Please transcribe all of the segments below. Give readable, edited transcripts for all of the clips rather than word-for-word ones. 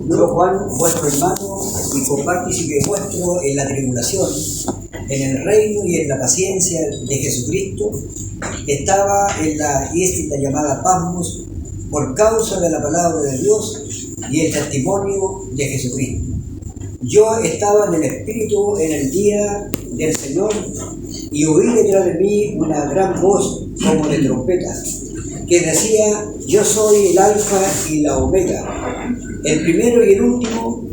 Yo, Juan, vuestro hermano y copartícipe vuestro en la tribulación, en el reino y en la paciencia de Jesucristo, estaba en la isla llamada Patmos por causa de la palabra de Dios y el testimonio de Jesucristo. Yo estaba en el Espíritu en el día del Señor y oí detrás de mí una gran voz como de trompeta que decía: yo soy el Alfa y la Omega, el primero y el último.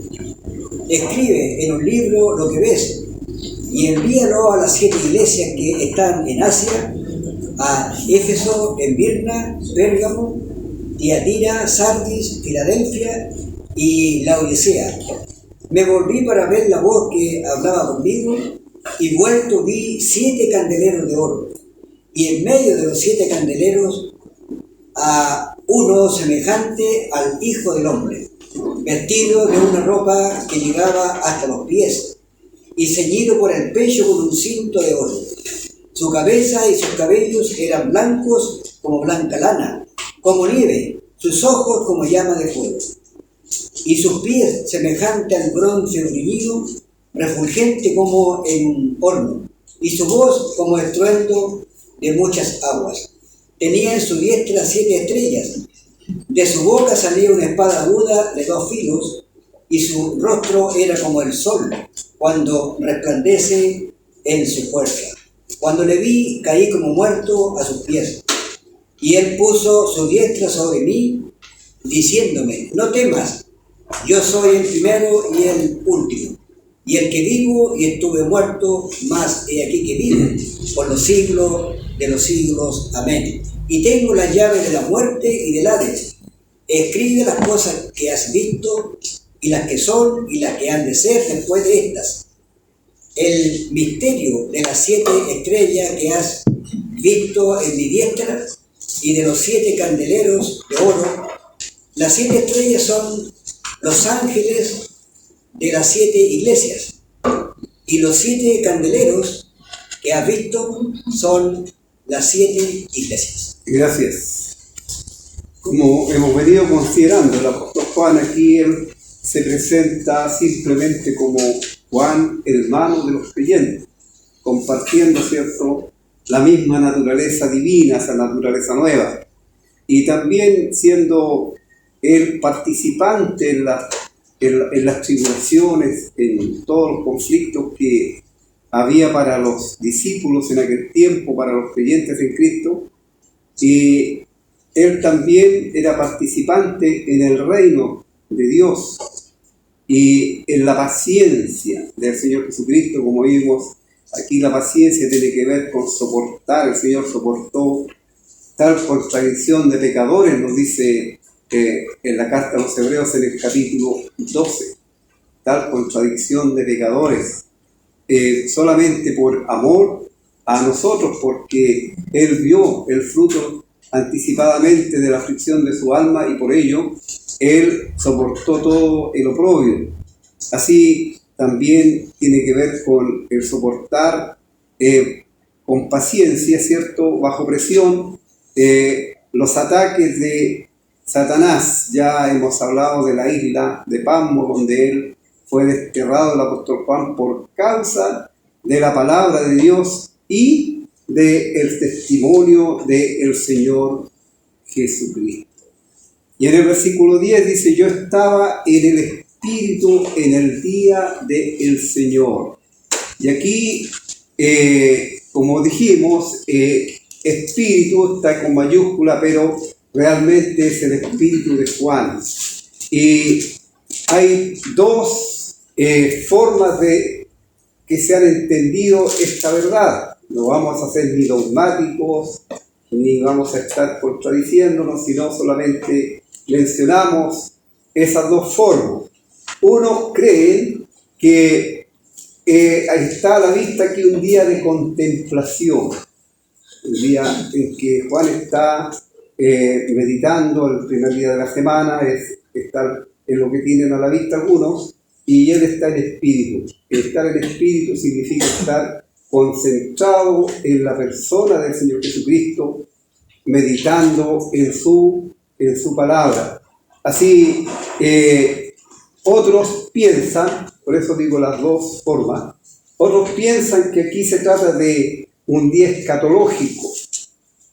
Escribe en un libro lo que ves y envíalo a las 7 iglesias que están en Asia, a Éfeso, Esmirna, Pérgamo, Tiatira, Sardis, Filadelfia y Laodicea. Me volví para ver la voz que hablaba conmigo y vuelto vi 7 candeleros de oro, y en medio de los 7 candeleros a uno semejante al Hijo del Hombre, vestido de una ropa que llegaba hasta los pies y ceñido por el pecho con un cinto de oro. Su cabeza y sus cabellos eran blancos como blanca lana, como nieve, sus ojos como llama de fuego, y sus pies semejante al bronce bruñido, refulgente como en un horno, y su voz como estruendo de muchas aguas. Tenía en su diestra 7 estrellas, de su boca salía una espada aguda de 2 filos, y su rostro era como el sol cuando resplandece en su fuerza. Cuando le vi, caí como muerto a sus pies, y él puso su diestra sobre mí, diciéndome: no temas, yo soy el primero y el último, y el que vivo y estuve muerto, mas he aquí que vivo por los siglos de los siglos. Amén. Y tengo las llaves de la muerte y del Hades. Escribe las cosas que has visto, y las que son, y las que han de ser después de estas. El misterio de las 7 estrellas que has visto en mi diestra, y de los 7 candeleros de oro. Las 7 estrellas son los ángeles de las 7 iglesias, y los 7 candeleros que has visto son las 7 iglesias. Gracias. Como hemos venido considerando, el apóstol Juan aquí él se presenta simplemente como Juan, hermano de los creyentes, compartiendo, ¿cierto?, la misma naturaleza divina, esa naturaleza nueva, y también siendo el participante en las tribulaciones, en todos los conflictos que había para los discípulos en aquel tiempo, para los creyentes en Cristo, y él también era participante en el reino de Dios y en la paciencia del Señor Jesucristo. Como vimos aquí, la paciencia tiene que ver con soportar. El Señor soportó tal contradicción de pecadores, nos dice en la carta a los Hebreos en el capítulo 12, tal contradicción de pecadores, solamente por amor a nosotros, porque Él vio el fruto anticipadamente de la aflicción de su alma y por ello Él soportó todo el oprobio. Así también tiene que ver con el soportar con paciencia, ¿cierto?, bajo presión, los ataques de Satanás. Ya hemos hablado de la isla de Patmos, donde él fue desterrado, el apóstol Juan, por causa de la palabra de Dios y del testimonio del Señor Jesucristo. Y en el versículo 10 dice: yo estaba en el Espíritu en el día del Señor. Y aquí, como dijimos, Espíritu está con mayúscula, pero realmente es el Espíritu de Juan. Y hay 2 formas de que se han entendido esta verdad. No vamos a ser ni dogmáticos, ni vamos a estar contradiciéndonos, sino solamente mencionamos esas 2 formas. Uno cree que está a la vista aquí un día de contemplación, el día en que Juan está meditando, el primer día de la semana, es estar en lo que tienen a la vista algunos, y él está en espíritu. Estar en espíritu significa estar concentrado en la persona del Señor Jesucristo, meditando en su palabra. Así Otros piensan, por eso digo las dos formas, otros piensan que aquí se trata de un día escatológico.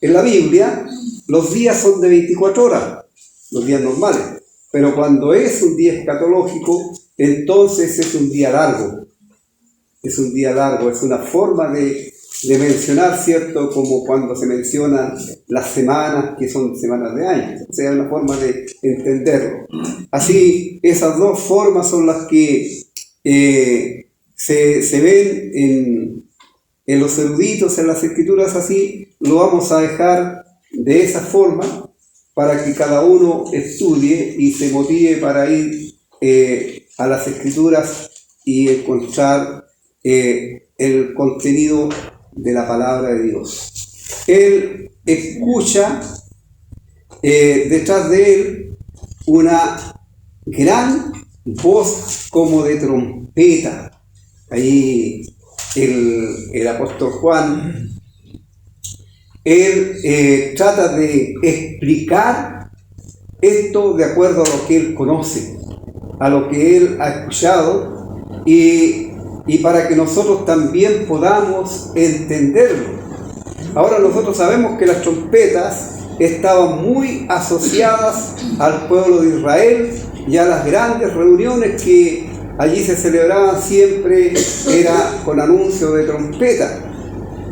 En la Biblia, los días son de 24 horas, los días normales, pero cuando es un día escatológico, entonces es un día largo. Es un día largo, es una forma de mencionar, ¿cierto? Como cuando se mencionan las semanas, que son semanas de años, o sea, una forma de entenderlo. Así, esas dos formas son las que se ven en los eruditos, en las escrituras. Así lo vamos a dejar de esa forma para que cada uno estudie y se motive para ir a las escrituras y encontrar el contenido de la palabra de Dios. Él escucha detrás de él una gran voz como de trompeta. Ahí el apóstol Juan, él trata de explicar esto de acuerdo a lo que él conoce, a lo que él ha escuchado, y para que nosotros también podamos entenderlo. Ahora nosotros sabemos que las trompetas estaban muy asociadas al pueblo de Israel y a las grandes reuniones que allí se celebraban siempre, era con anuncio de trompeta.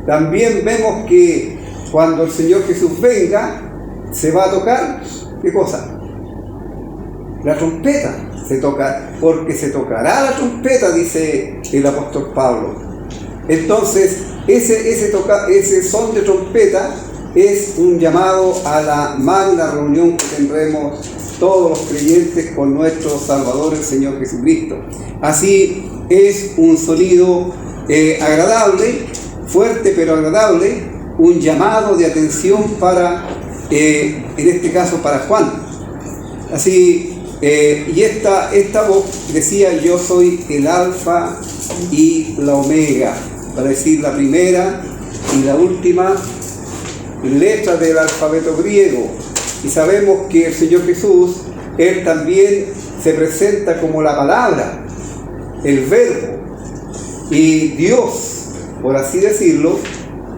También vemos que cuando el Señor Jesús venga, se va a tocar, ¿qué cosa? La trompeta. Se toca, porque se tocará la trompeta, dice el apóstol Pablo. Entonces, ese son de trompeta es un llamado a la magna reunión que tendremos todos los creyentes con nuestro Salvador, el Señor Jesucristo. Así es un sonido agradable, fuerte pero agradable, un llamado de atención para, en este caso, para Juan. Así, y esta voz decía: yo soy el alfa y la omega, para decir la primera y la última letra del alfabeto griego. Y sabemos que el Señor Jesús, Él también se presenta como la palabra, el verbo, y Dios, por así decirlo,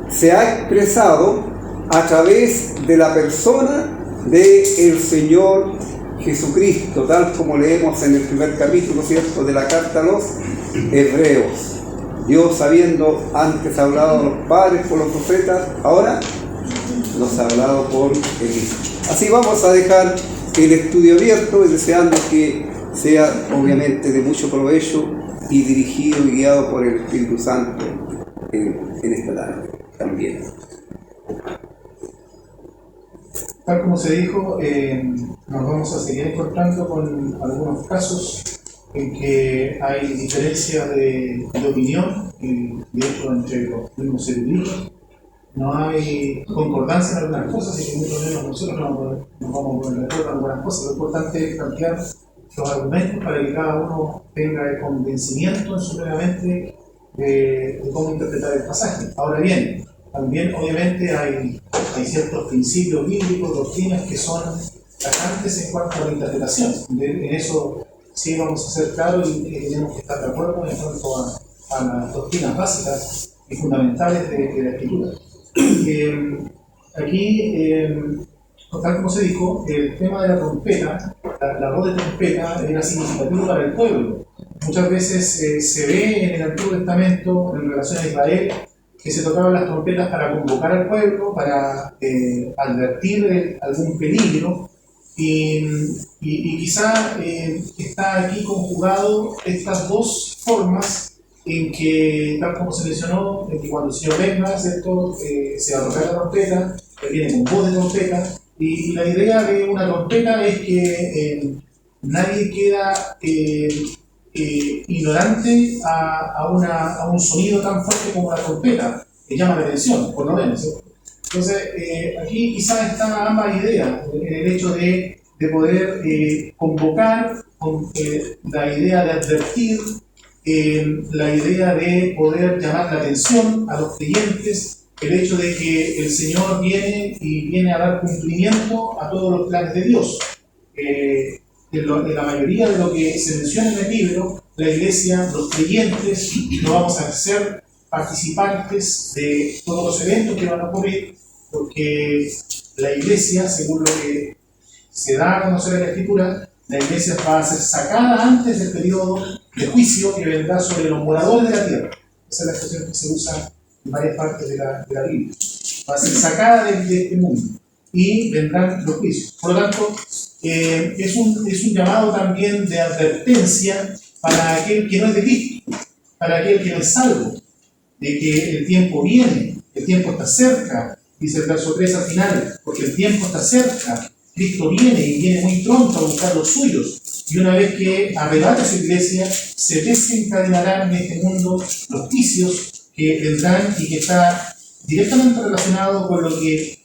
se ha expresado a través de la persona del Señor Jesucristo, tal como leemos en el primer capítulo, ¿cierto?, de la carta a los Hebreos. Dios, habiendo antes hablado a los padres por los profetas, ahora nos ha hablado por el Hijo. Así vamos a dejar el estudio abierto y deseando que sea obviamente de mucho provecho y dirigido y guiado por el Espíritu Santo en esta tarde también. Tal como se dijo, nos vamos a seguir encontrando con algunos casos en que hay diferencias de opinión, de hecho, entre los mismos eruditos. No hay concordancia en algunas cosas, y que muchos menos nosotros nos vamos a poner de acuerdo en algunas cosas. Lo importante es plantear los argumentos para que cada uno tenga el convencimiento en su propia mente de cómo interpretar el pasaje. Ahora bien, también obviamente hay ciertos principios bíblicos, doctrinas que son tajantes en cuanto a la interpretación. En eso sí vamos a ser claros y tenemos que estar de acuerdo en cuanto a las doctrinas básicas y fundamentales de la Escritura. Aquí, tal como se dijo, el tema de la trompeta, la voz de trompeta era significativo para el pueblo. Muchas veces se ve en el Antiguo Testamento, en relación a Israel, que se tocaban las trompetas para convocar al pueblo, para advertir algún peligro, y quizá está aquí conjugado estas dos formas en que, tal como se mencionó, en que cuando el Señor venga, ¿cierto?, se va a tocar la trompeta, que viene con voz de trompeta, y la idea de una trompeta es que nadie queda ignorante a un sonido tan fuerte como la trompeta, que llama la atención, por lo menos, ¿sí? Entonces, aquí quizás está ambas ideas, el hecho de poder convocar, la idea de advertir, la idea de poder llamar la atención a los creyentes, el hecho de que el Señor viene a dar cumplimiento a todos los planes de Dios. en la mayoría de lo que se menciona en el libro, la iglesia, los creyentes, no vamos a ser participantes de todos los eventos que van a ocurrir, porque la iglesia, según lo que se da a conocer en la Escritura, la iglesia va a ser sacada antes del periodo de juicio que vendrá sobre los moradores de la tierra. Esa es la expresión que se usa en varias partes de la Biblia. Va a ser sacada de este mundo y vendrán los juicios. Por lo tanto, es un llamado también de advertencia para aquel que no es de Cristo, para aquel que no es salvo, de que el tiempo viene, el tiempo está cerca, dice el verso 3 al final, porque el tiempo está cerca, Cristo viene y viene muy pronto a buscar los suyos, y una vez que arrebate su iglesia, se desencadenarán en este mundo los juicios que vendrán y que está directamente relacionado con lo que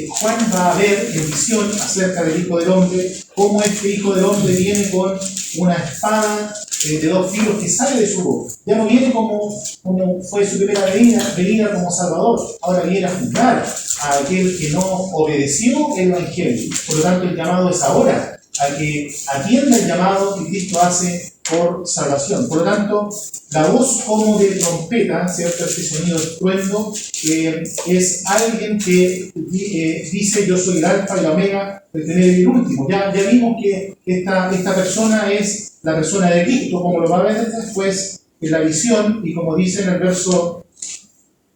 Juan va a ver en visión acerca del Hijo del Hombre, cómo este Hijo del Hombre viene con una espada de dos filos que sale de su boca. Ya no viene como fue su primera venida como Salvador, ahora viene a juzgar a aquel que no obedeció el Evangelio. Por lo tanto, el llamado es ahora, a que atienda el llamado que Cristo hace por salvación. Por lo tanto, la voz como de trompeta, ¿cierto? Este sonido de estruendo, es alguien que dice: yo soy el alfa y la omega, el primero y el último. Ya vimos que esta persona es la persona de Cristo, como lo va a ver después en la visión, y como dice en el verso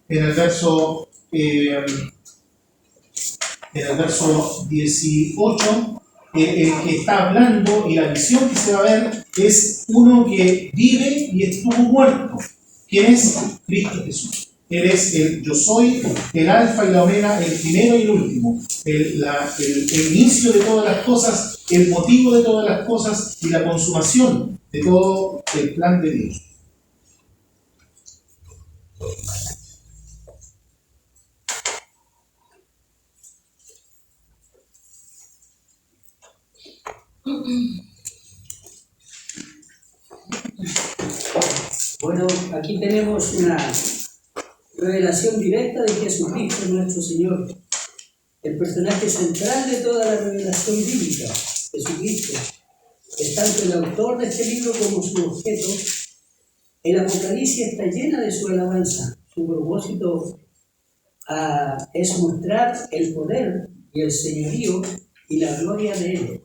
18, que está hablando, y la visión que se va a ver es uno que vive y estuvo muerto. ¿Quién es? Cristo Jesús. Él es el yo soy, el alfa y la omega, el primero y el último, el inicio de todas las cosas, el motivo de todas las cosas y la consumación de todo el plan de Dios. Bueno, aquí tenemos una revelación directa de Jesucristo, nuestro Señor, el personaje central de toda la revelación bíblica. Jesucristo es tanto el autor de este libro como su objeto. El Apocalipsis está llena de su alabanza. Su propósito es mostrar el poder y el señorío y la gloria de Él.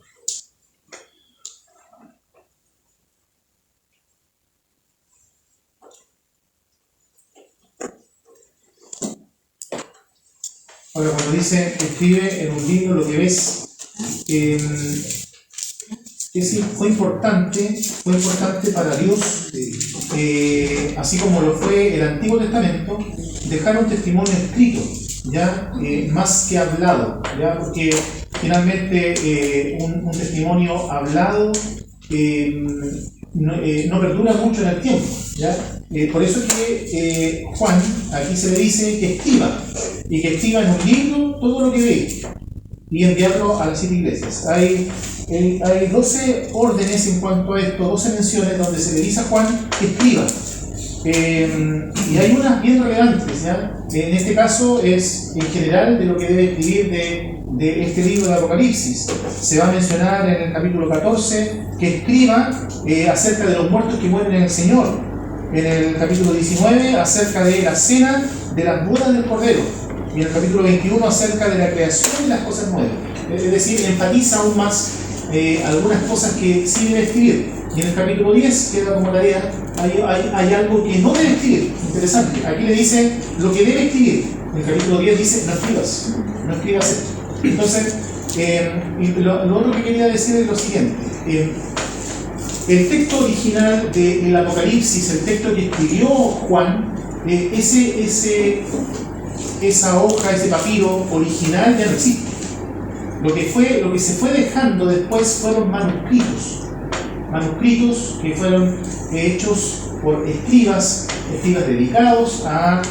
Ahora, cuando dice, escribe en un libro lo que ves, fue importante para Dios, así como lo fue el Antiguo Testamento, dejar un testimonio escrito, ¿ya? Más que hablado, ¿ya? Porque finalmente un testimonio hablado no perdura mucho en el tiempo, ¿ya? Por eso es que Juan aquí se le dice que escriba, y que escriba en un libro todo lo que ve y enviarlo a las 7 iglesias. Hay 12 órdenes en cuanto a esto, 12 menciones donde se le dice a Juan que escriba. Y hay unas bien relevantes, ¿ya? En este caso es en general de lo que debe escribir de este libro de Apocalipsis. Se va a mencionar en el capítulo 14 que escriba acerca de los muertos que mueren en el Señor. En el capítulo 19 acerca de la cena de las bodas del Cordero. Y en el capítulo 21 acerca de la creación de las cosas nuevas. Es decir, enfatiza aún más algunas cosas que sí debe escribir. Y en el capítulo 10, queda como tarea, hay algo que no debe escribir. Interesante. Aquí le dice lo que debe escribir. En el capítulo 10 dice, no escribas esto. Entonces, lo otro que quería decir es lo siguiente. El texto original del Apocalipsis, el texto que escribió Juan, esa hoja, ese papiro original ya no existe. Lo que se fue dejando después fueron manuscritos que fueron hechos por escribas dedicados a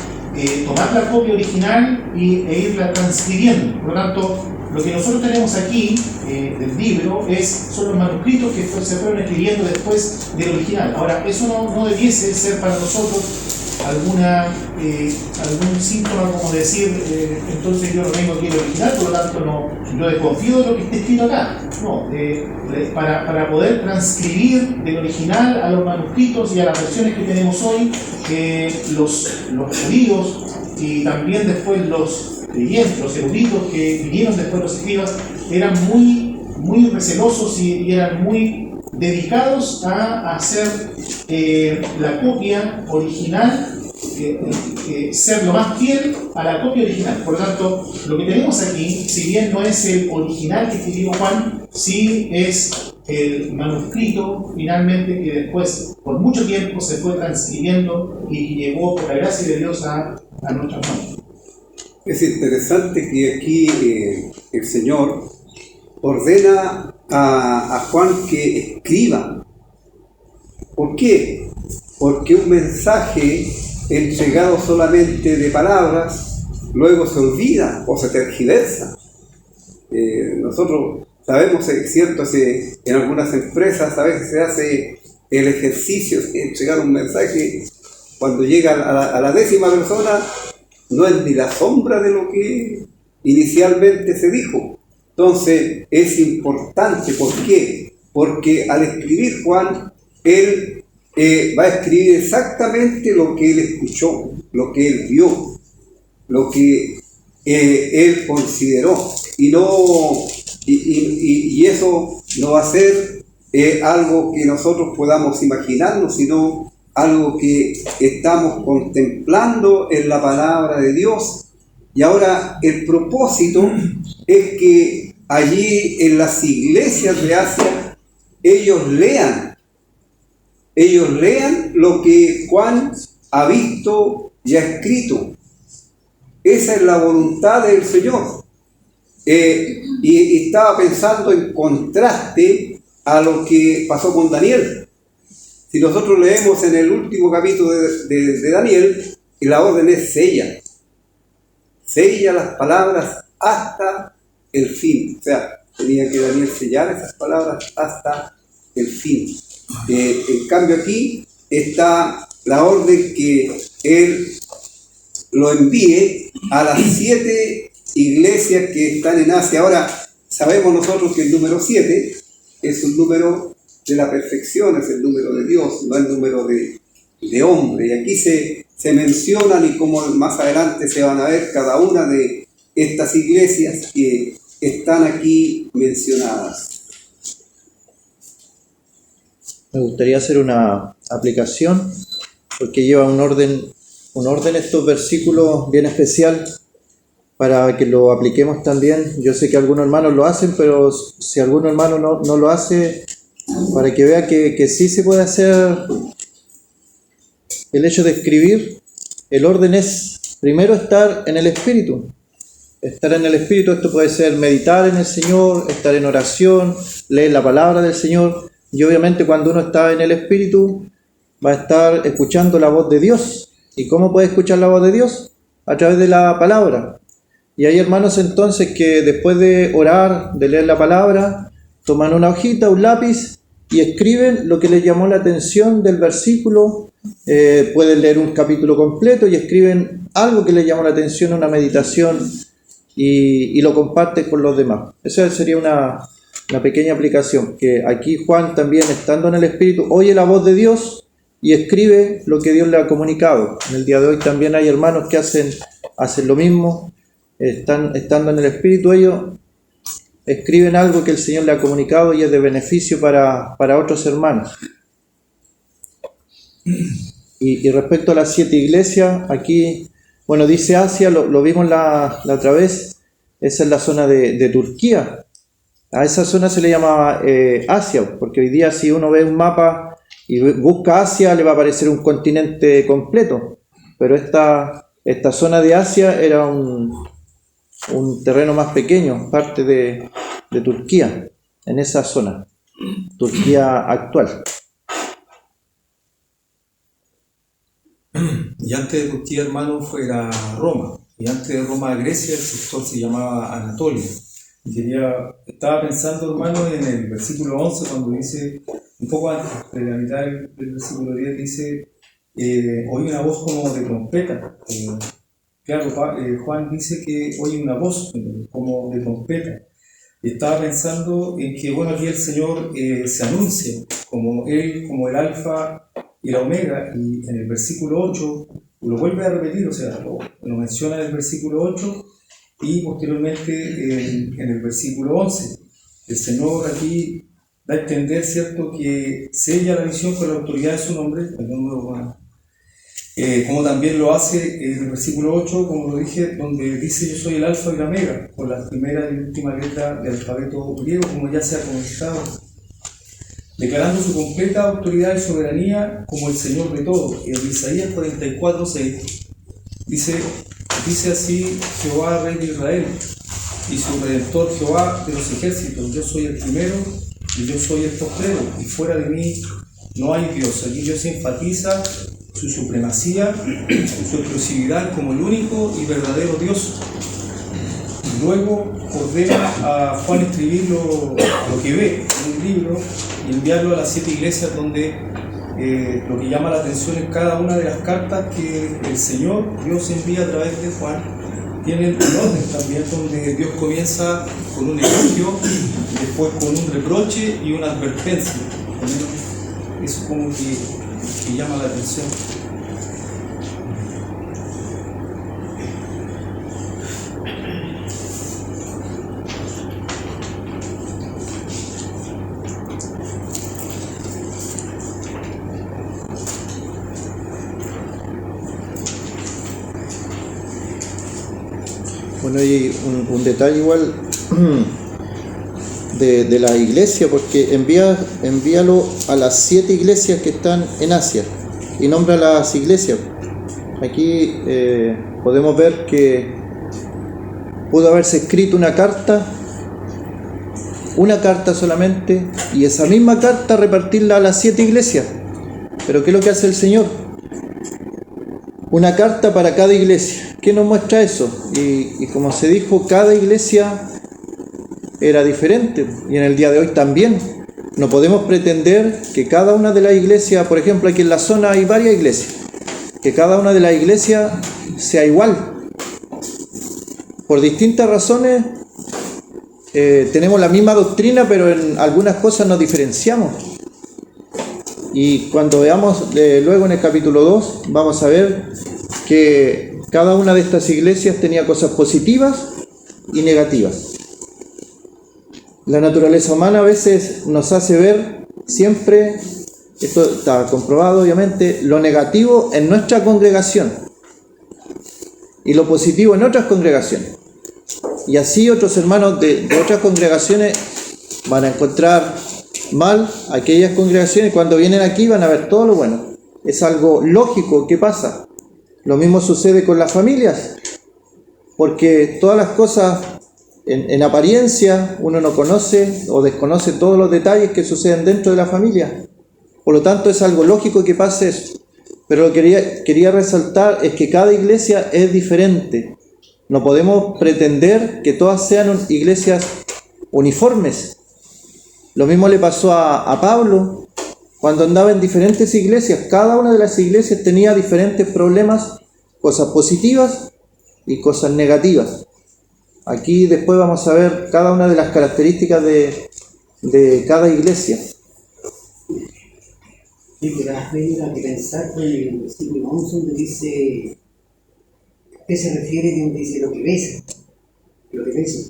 tomar la copia original e irla transcribiendo. Por lo tanto, lo que nosotros tenemos aquí del libro son los manuscritos que se fueron escribiendo después del original. Ahora, eso no debiese ser para nosotros algún síntoma como decir, entonces yo no tengo aquí el original, por lo tanto yo desconfío de lo que está escrito acá. No, para poder transcribir del original a los manuscritos y a las versiones que tenemos hoy, los judíos y también después los creyentes, los eruditos que vinieron después los escribas, eran muy recelosos y eran muy dedicados a hacer la copia original, ser lo más fiel a la copia original. Por lo tanto, lo que tenemos aquí, si bien no es el original que escribió Juan, sí es el manuscrito finalmente que después, por mucho tiempo, se fue transcribiendo y llegó por la gracia de Dios a nuestras manos. Es interesante que aquí el Señor ordena a Juan que escriba. ¿Por qué? Porque un mensaje entregado solamente de palabras luego se olvida o se tergiversa. Nosotros sabemos, es cierto, en algunas empresas a veces se hace el ejercicio de entregar un mensaje, cuando llega a la 10ª persona no es ni la sombra de lo que inicialmente se dijo. Entonces es importante. ¿Por qué? Porque al escribir Juan, él va a escribir exactamente lo que él escuchó, lo que él vio, lo que él consideró, y eso no va a ser algo que nosotros podamos imaginarnos, sino algo que estamos contemplando en la palabra de Dios. Y ahora el propósito es que allí en las iglesias de Asia ellos lean lo que Juan ha visto y ha escrito. Esa es la voluntad del Señor. Y estaba pensando en contraste a lo que pasó con Daniel. Si nosotros leemos en el último capítulo de Daniel, la orden es sella las palabras hasta el fin. O sea, tenía que Daniel sellar esas palabras hasta el fin. En cambio aquí está la orden que él lo envíe a las 7 iglesias que están en Asia. Ahora, sabemos nosotros que el número 7 es un número de la perfección, es el número de Dios, no el número de hombre. Y aquí se mencionan, y como más adelante se van a ver cada una de estas iglesias que están aquí mencionadas. Me gustaría hacer una aplicación, porque lleva un orden estos versículos bien especial, para que lo apliquemos también. Yo sé que algunos hermanos lo hacen, pero si algún hermano no lo hace, para que vea que sí se puede hacer el hecho de escribir. El orden es primero estar en el Espíritu. Estar en el Espíritu, esto puede ser meditar en el Señor, estar en oración, leer la palabra del Señor. Y obviamente cuando uno está en el Espíritu va a estar escuchando la voz de Dios. ¿Y cómo puede escuchar la voz de Dios? A través de la palabra. Y hay hermanos entonces que después de orar, de leer la palabra, toman una hojita, un lápiz y escriben lo que les llamó la atención del versículo. Pueden leer un capítulo completo y escriben algo que les llamó la atención, una meditación, y lo comparten con los demás. Esa sería una pequeña aplicación, que aquí Juan también, estando en el Espíritu, oye la voz de Dios y escribe lo que Dios le ha comunicado. En el día de hoy también hay hermanos que hacen lo mismo. Estando en el Espíritu, ellos escriben algo que el Señor le ha comunicado y es de beneficio para otros hermanos. Y respecto a las 7 iglesias, aquí, bueno, dice Asia, lo vimos la otra vez, esa es la zona de Turquía. A esa zona se le llama Asia, porque hoy día si uno ve un mapa y busca Asia, le va a aparecer un continente completo, pero esta zona de Asia era un terreno más pequeño, parte de Turquía, en esa zona, Turquía actual. Y antes de Turquía, hermano, era Roma, y antes de Roma, Grecia, el sector se llamaba Anatolia. Y estaba pensando, hermano, en el versículo 11, cuando dice, un poco antes de la mitad del versículo 10, dice oí una voz como de trompeta. Claro, Juan dice que oye una voz como de trompeta. Estaba pensando en que, bueno, aquí el Señor se anuncia como Él, como el Alfa y la Omega, y en el versículo 8 lo vuelve a repetir, o sea, lo menciona en el versículo 8 y posteriormente en el versículo 11. El Señor aquí da a entender, ¿cierto?, que sella la visión con la autoridad de su nombre, el número humano. Como también lo hace en el versículo 8, como lo dije, donde dice yo soy el alfa y la omega, con la primera y última letra del alfabeto griego, como ya se ha comentado, declarando su completa autoridad y soberanía como el Señor de todo. En Isaías 44:6 dice así Jehová, Rey de Israel, y su Redentor Jehová de los ejércitos: yo soy el primero y yo soy el postrero, y fuera de mí no hay Dios. Aquí Dios enfatiza su supremacía, su exclusividad como el único y verdadero Dios. Luego ordena a Juan escribir lo que ve en un libro y enviarlo a las 7 iglesias donde lo que llama la atención es cada una de las cartas que el Señor, Dios, envía a través de Juan. Tienen un orden también donde Dios comienza con un elogio, después con un reproche y una advertencia. Eso es como que llama la atención. Bueno, y un detalle igual de la iglesia, porque envíalo a las 7 iglesias que están en Asia y nombra las iglesias. Aquí podemos ver que pudo haberse escrito una carta solamente, y esa misma carta repartirla a las 7 iglesias. Pero ¿qué es lo que hace el Señor? Una carta para cada iglesia. ¿Qué nos muestra eso? Y como se dijo, cada iglesia era diferente, y en el día de hoy también. No podemos pretender que cada una de las iglesias, por ejemplo, aquí en la zona hay varias iglesias, que cada una de las iglesias sea igual. Por distintas razones tenemos la misma doctrina, pero en algunas cosas nos diferenciamos. Y cuando veamos luego en el capítulo 2, vamos a ver que cada una de estas iglesias tenía cosas positivas y negativas. La naturaleza humana a veces nos hace ver siempre, esto está comprobado obviamente, lo negativo en nuestra congregación y lo positivo en otras congregaciones. Y así otros hermanos de otras congregaciones van a encontrar mal aquellas congregaciones, cuando vienen aquí van a ver todo lo bueno. Es algo lógico que pasa. Lo mismo sucede con las familias, porque todas las cosas en apariencia uno no conoce o desconoce todos los detalles que suceden dentro de la familia. Por lo tanto es algo lógico que pase eso. Pero lo que quería resaltar es que cada iglesia es diferente. No podemos pretender que todas sean iglesias uniformes. Lo mismo le pasó a Pablo cuando andaba en diferentes iglesias. Cada una de las iglesias tenía diferentes problemas, cosas positivas y cosas negativas. Aquí después vamos a ver cada una de las características de cada iglesia. Sí, pero has venido a pensar con el versículo 11 donde dice, ¿a qué se refiere donde dice lo que ves?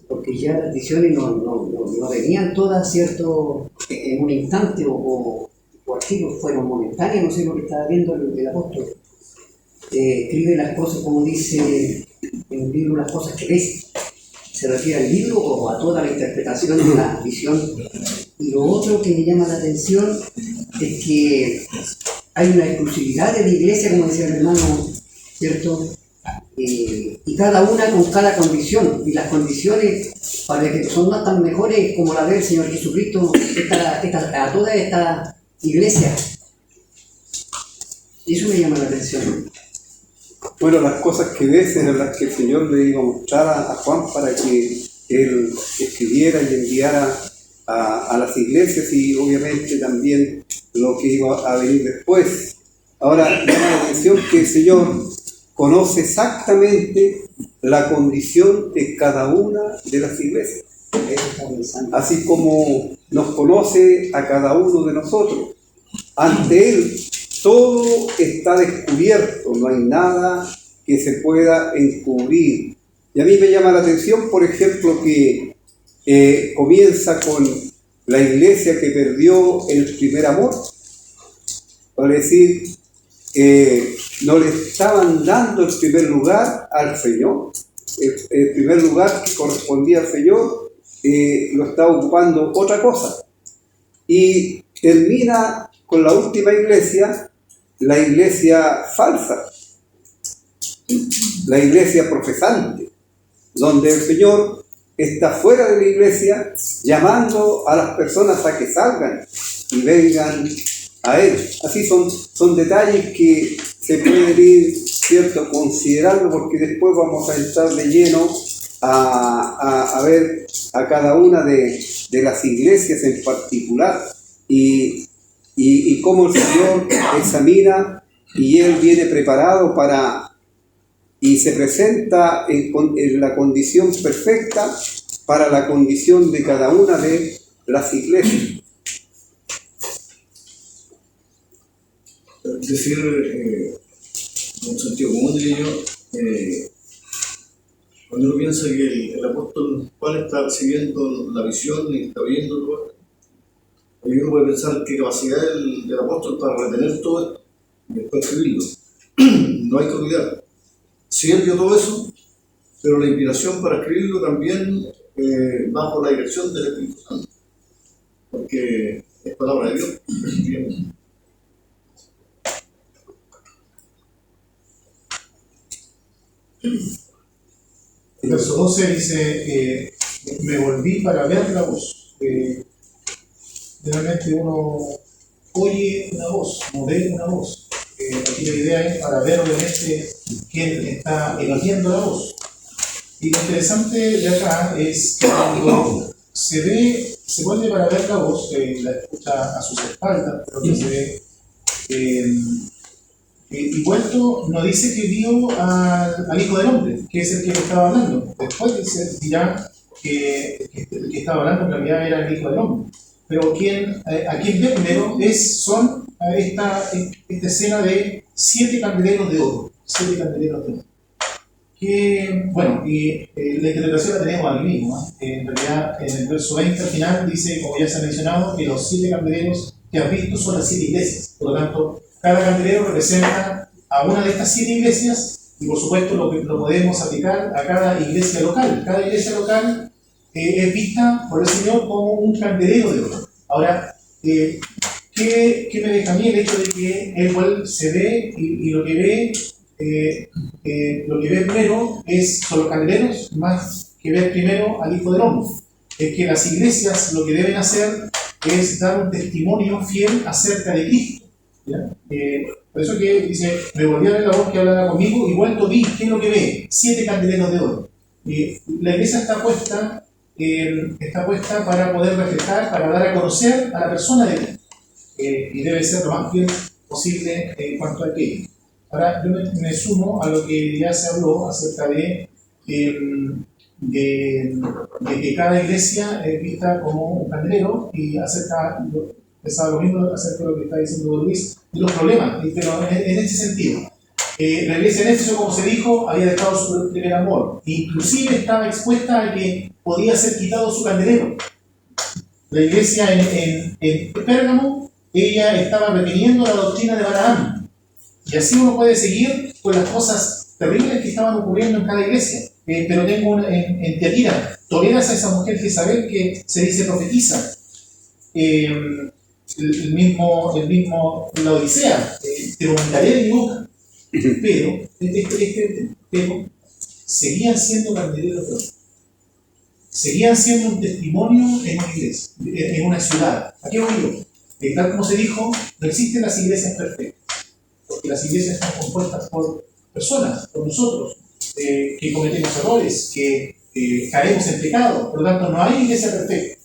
Porque ya las visiones no venían todas, ¿cierto?, en un instante o aquí fueron momentáneas. No sé lo que estaba viendo el apóstol. Escribe las cosas como dice en un libro, las cosas que ves. Se refiere al libro o a toda la interpretación de la visión. Y lo otro que me llama la atención es que hay una exclusividad de la iglesia, como decía el hermano, ¿cierto? Y cada una con cada condición, y las condiciones para que son no tan mejores como la del Señor Jesucristo a toda esta iglesia. Y eso me llama la atención. Bueno, las cosas que ves eran las que el Señor le iba a mostrar a Juan para que él escribiera y enviara a las iglesias, y obviamente también lo que iba a venir después. Ahora, llama la atención que el Señor conoce exactamente la condición de cada una de las iglesias. Así como nos conoce a cada uno de nosotros. Ante Él todo está descubierto, no hay nada que se pueda encubrir. Y a mí me llama la atención, por ejemplo, que comienza con la iglesia que perdió el primer amor. Es decir, no le estaban dando el primer lugar al Señor. El primer lugar que correspondía al Señor lo está ocupando otra cosa. Y termina con la última iglesia, la iglesia falsa, la iglesia profesante, donde el Señor está fuera de la iglesia llamando a las personas a que salgan y vengan a Él. Así son detalles que se pueden ir, ¿cierto?, considerando, porque después vamos a entrar de lleno a ver a cada una de las iglesias en particular y cómo el Señor examina y Él viene preparado y se presenta en la condición perfecta para la condición de cada una de las iglesias. Es decir, en un sentido común, diría yo, cuando uno piensa que el apóstol Juan está recibiendo la visión y está viendo todo esto, y uno puede pensar qué capacidad del apóstol para retener todo esto y después escribirlo. No hay que olvidar. Sí, él vio todo eso, pero la inspiración para escribirlo también bajo la dirección del Espíritu Santo, porque es palabra de Dios. El verso 12 dice, me volví para ver la voz. Generalmente uno oye una voz, no ve una voz. Aquí la idea es para ver obviamente quién está emitiendo la voz. Y lo interesante de acá es que cuando se vuelve para ver la voz, la escucha a sus espaldas, pero que se ve y vuelto, no dice que vio al Hijo del Hombre, que es el que le estaba hablando. Después dirá que el que estaba hablando en realidad era el Hijo del Hombre. Pero a quien ve primero son esta escena de 7 candeleros de oro. 7 candeleros de oro. Que, bueno, y la interpretación la tenemos aquí mismo, ¿no? En realidad, en el verso 20 al final dice, como ya se ha mencionado, que los 7 candeleros que has visto son las 7 iglesias. Por lo tanto, cada candelero representa a una de estas 7 iglesias y por supuesto lo podemos aplicar a cada iglesia local. Cada iglesia local es vista por el Señor como un candelero de oro. Ahora, ¿qué me deja a mí el hecho de que Él igual se ve y lo que ve primero son los candeleros más que ver primero al Hijo del Hombre? Es que las iglesias lo que deben hacer es dar un testimonio fiel acerca de Cristo. Por eso que dice, me volví a ver la voz que hablaba conmigo y vuelto vi, ¿qué es lo que ve? 7 candeleros de oro. La iglesia está puesta para poder reflejar, para dar a conocer a la persona de Cristo. Y debe ser lo más fiel posible en cuanto a aquello. Ahora, yo me sumo a lo que ya se habló acerca de que cada iglesia es vista como un candelero y pensaba lo mismo acerca de lo que está diciendo Luis, de los problemas, pero en este sentido. La iglesia en Éfeso, como se dijo, había dejado su primer amor. Inclusive estaba expuesta a que podía ser quitado su candelero. La iglesia en Pérgamo, ella estaba reteniendo la doctrina de Balaam. Y así uno puede seguir con las cosas terribles que estaban ocurriendo en cada iglesia. Pero tengo en Tiatira, toleras a esa mujer Jezabel que se dice profetiza. El mismo la Odisea, te vomitaré de mi boca. Pero seguían siendo candeleros de oro. Seguían siendo un testimonio en una iglesia, en una ciudad. ¿A qué voy yo? Tal como se dijo, no existen las iglesias perfectas, porque las iglesias están compuestas por personas, por nosotros, que cometemos errores, que caemos en pecado. Por lo tanto, no hay iglesia perfecta.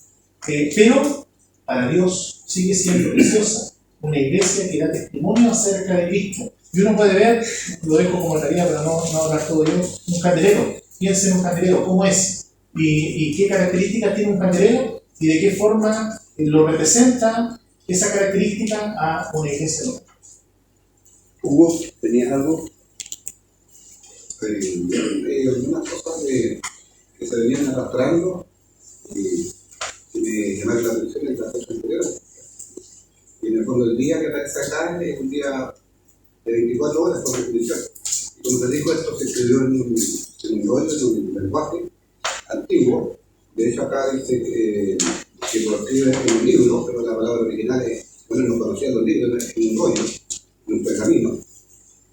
Pero para Dios sigue siendo preciosa una iglesia que da testimonio acerca de Cristo. Y uno puede ver, lo dejo como tarea para no hablar todo yo, un candelero. Piensen en un candelero, ¿cómo es? ¿Y qué características tiene un candelero? ¿Y de qué forma lo representa esa característica a una iglesia local? Hugo, ¿tenías algo? Algunas cosas que se venían arrastrando y me llamaron la atención en la fecha anterior. Y en el fondo el día que aparece acá es un día de 24 horas con definición. Y como te digo, esto se escribió en un lenguaje antiguo. De hecho acá dice que lo escribe en un libro, pero la palabra original es, bueno, no conocía los libros, es en un rollo, en un pergamino,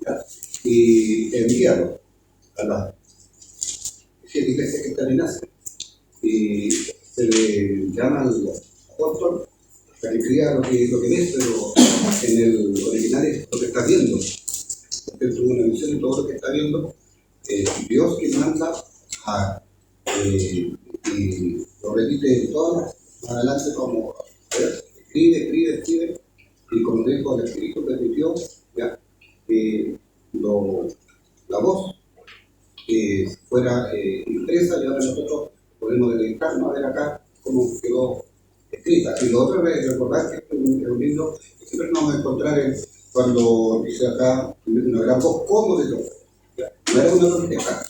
¿ya? Y envíalo a las 7 iglesias que están en Asia. Y se le llama al apóstol para que escriba lo que ves, pero en el original es lo que está viendo. Porque él tuvo una visión y todo lo que está viendo, Dios que manda a, y lo repite en todas las, adelante como escribe, y como dijo el Espíritu permitió, ya, la voz fuera impresa, y ahora nosotros podemos deleitarnos a ver acá cómo quedó escrita. Y lo otro es recordar que es un libro que siempre nos vamos a encontrar cuando dice acá una gran voz, como de todo. No era una trompeta,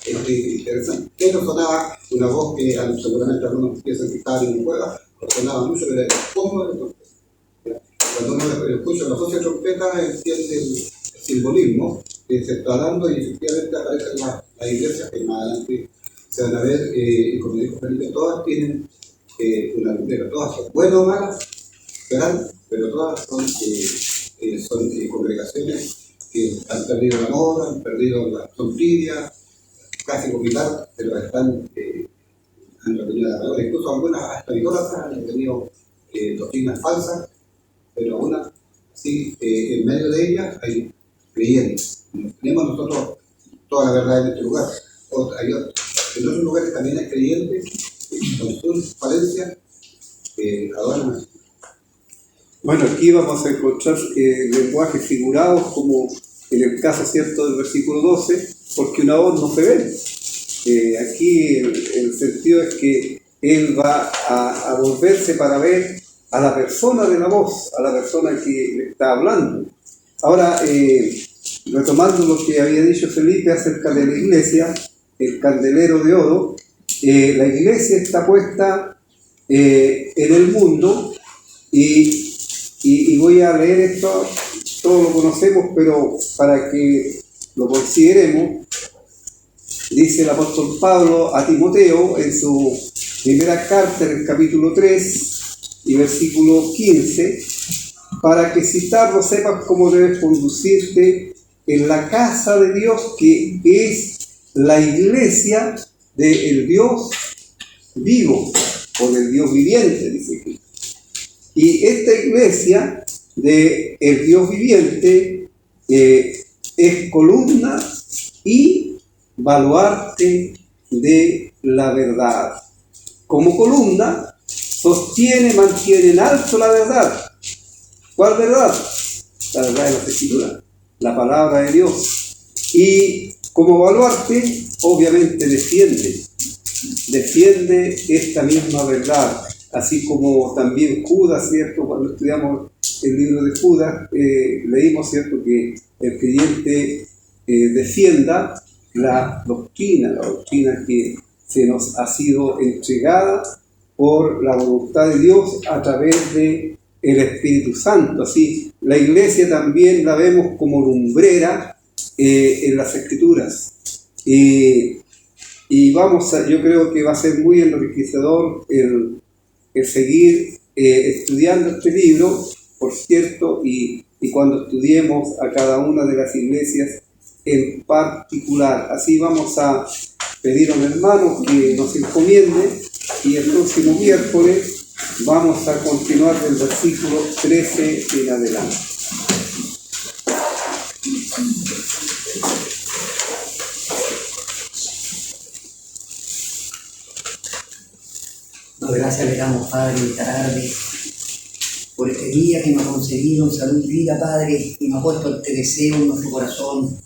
es interesante. Pero sonaba una voz que seguramente algunos piensan que estaba en una cueva, sonaba mucho, pero era como de trompeta. Cuando uno escucha la voz de trompeta, entiende el simbolismo que se está dando, y efectivamente aparecen las iglesias que más adelante se van a ver, y como dijo Felipe, todas tienen una lumbrera, todas son buenas o malas, pero todas son congregaciones que han perdido el amor, han perdido la sonrisa, casi vomitar, pero han retenido la palabra. Incluso algunas hasta idólatras han tenido doctrinas falsas, pero aún así en medio de ellas hay creyentes. Tenemos nosotros toda la verdad en este lugar. En otros lugares también hay creyentes con sus falencias adoran así. Bueno, aquí vamos a encontrar lenguajes figurados, como en el caso, ¿cierto?, del versículo 12, porque una voz no se ve. Aquí el sentido es que él va a volverse para ver a la persona de la voz, a la persona que le está hablando. Ahora, retomando lo que había dicho Felipe acerca de la iglesia, el candelero de oro, la iglesia está puesta en el mundo, y voy a leer esto, todos lo conocemos, pero para que lo consideremos. Dice el apóstol Pablo a Timoteo en su primera carta, en el capítulo 3 y versículo 15, para que si tardo sepas cómo debes conducirte en la casa de Dios, que es la iglesia del Dios vivo, o del Dios viviente, dice aquí. Y esta iglesia del Dios viviente es columna y baluarte de la verdad. Como columna, mantiene en alto la verdad. ¿Cuál verdad? La verdad de las Escrituras, la palabra de Dios. Y como baluarte, obviamente defiende esta misma verdad. Así como también Judas, ¿cierto? Cuando estudiamos el libro de Judas, leímos, ¿cierto?, que el creyente defienda la doctrina que se nos ha sido entregada por la voluntad de Dios a través de el Espíritu Santo. Así, la iglesia también la vemos como lumbrera en las Escrituras. Y yo creo que va a ser muy enriquecedor el seguir estudiando este libro, por cierto, y cuando estudiemos a cada una de las iglesias en particular. Así vamos a pedir a un hermano que nos encomiende, y el próximo miércoles vamos a continuar del versículo 13 en adelante. Gracias le damos, Padre, esta tarde por este día que nos ha concedido salud y vida, Padre, y nos ha puesto este deseo en nuestro corazón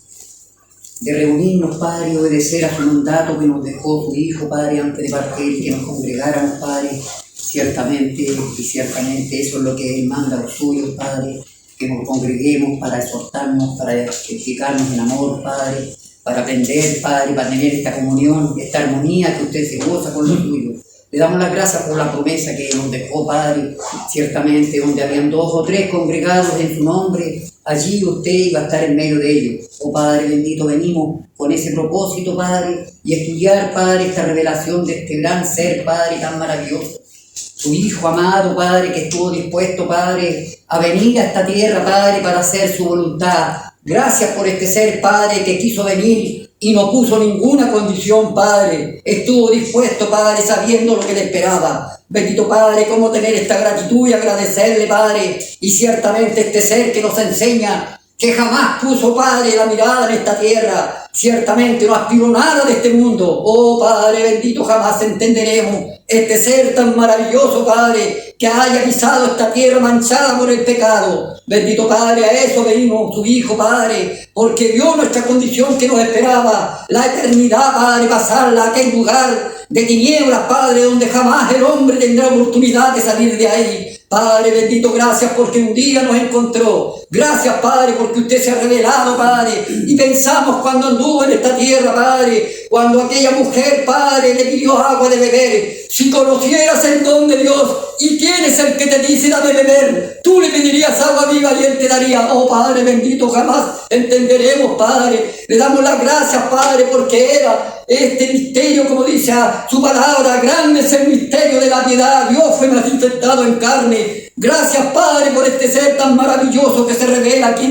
de reunirnos, Padre, y obedecer a su mandato que nos dejó su Hijo, Padre, antes de partir, que nos congregáramos, Padre. Ciertamente eso es lo que Él manda a los suyos, Padre, que nos congreguemos para exhortarnos, para edificarnos en amor, Padre, para aprender, Padre, para tener esta comunión, esta armonía que usted se goza con los suyos. Le damos las gracias por la promesa que nos dejó, Padre, ciertamente donde habían 2 o 3 congregados en su nombre, allí usted iba a estar en medio de ellos. Oh Padre bendito, venimos con ese propósito, Padre, y estudiar, Padre, esta revelación de este gran ser, Padre, tan maravilloso. Su Hijo amado, Padre, que estuvo dispuesto, Padre, a venir a esta tierra, Padre, para hacer su voluntad. Gracias por este ser, Padre, que quiso venir y no puso ninguna condición, Padre. Estuvo dispuesto, Padre, sabiendo lo que le esperaba. Bendito Padre, cómo tener esta gratitud y agradecerle, Padre. Y ciertamente este ser que nos enseña que jamás puso, Padre, la mirada en esta tierra. Ciertamente no aspiró nada de este mundo. Oh Padre bendito, jamás entenderemos este ser tan maravilloso, Padre, que haya pisado esta tierra manchada por el pecado. Bendito Padre, a eso venimos, tu Hijo, Padre, porque vio nuestra condición que nos esperaba, la eternidad, Padre, pasarla a aquel lugar de tinieblas, Padre, donde jamás el hombre tendrá oportunidad de salir de ahí. Padre bendito, gracias porque un día nos encontró. Gracias, Padre, porque usted se ha revelado, Padre. Y pensamos cuando anduvo en esta tierra, Padre, cuando aquella mujer, Padre, le pidió agua de beber. Si conocieras el don de Dios y quién es el que te dice dame beber, tú le pedirías agua viva y Él te daría. Oh Padre bendito, jamás entenderemos, Padre. Le damos las gracias, Padre, porque era este misterio, como dice su palabra, grande es el misterio de la piedad. Dios fue manifestado en carne. Gracias, Padre, por este ser tan maravilloso que se revela aquí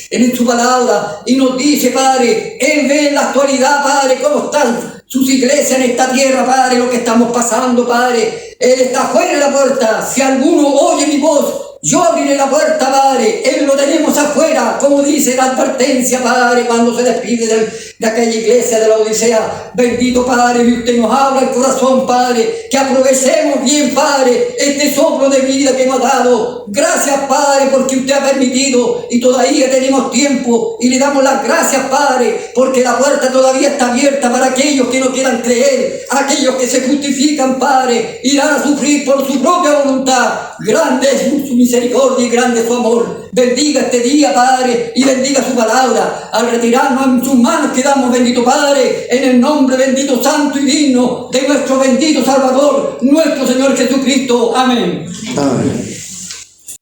en su palabra y nos dice, Padre, Él ve en la actualidad, Padre, cómo están sus iglesias en esta tierra, Padre, lo que estamos pasando, Padre. Él está fuera de la puerta. Si alguno oye mi voz, yo abriré la puerta, Padre. Él lo tenemos afuera, como dice la advertencia, Padre, cuando se despide de aquella iglesia de la Odisea. Bendito, Padre, y usted nos abra el corazón, Padre, que aprovechemos bien, Padre, este soplo de vida que nos ha dado. Gracias, Padre, porque usted ha permitido y todavía tenemos tiempo y le damos las gracias, Padre, porque la puerta todavía está abierta para aquellos que no quieran creer, aquellos que se justifican, Padre, irán a sufrir por su propia voluntad. Grande es su misericordia y grande es su amor. Bendiga este día, Padre, y bendiga su palabra. Al retirarnos en sus manos quedamos, bendito Padre, en el nombre bendito, santo y digno de nuestro bendito Salvador, nuestro Señor Jesucristo. Amén. Amén.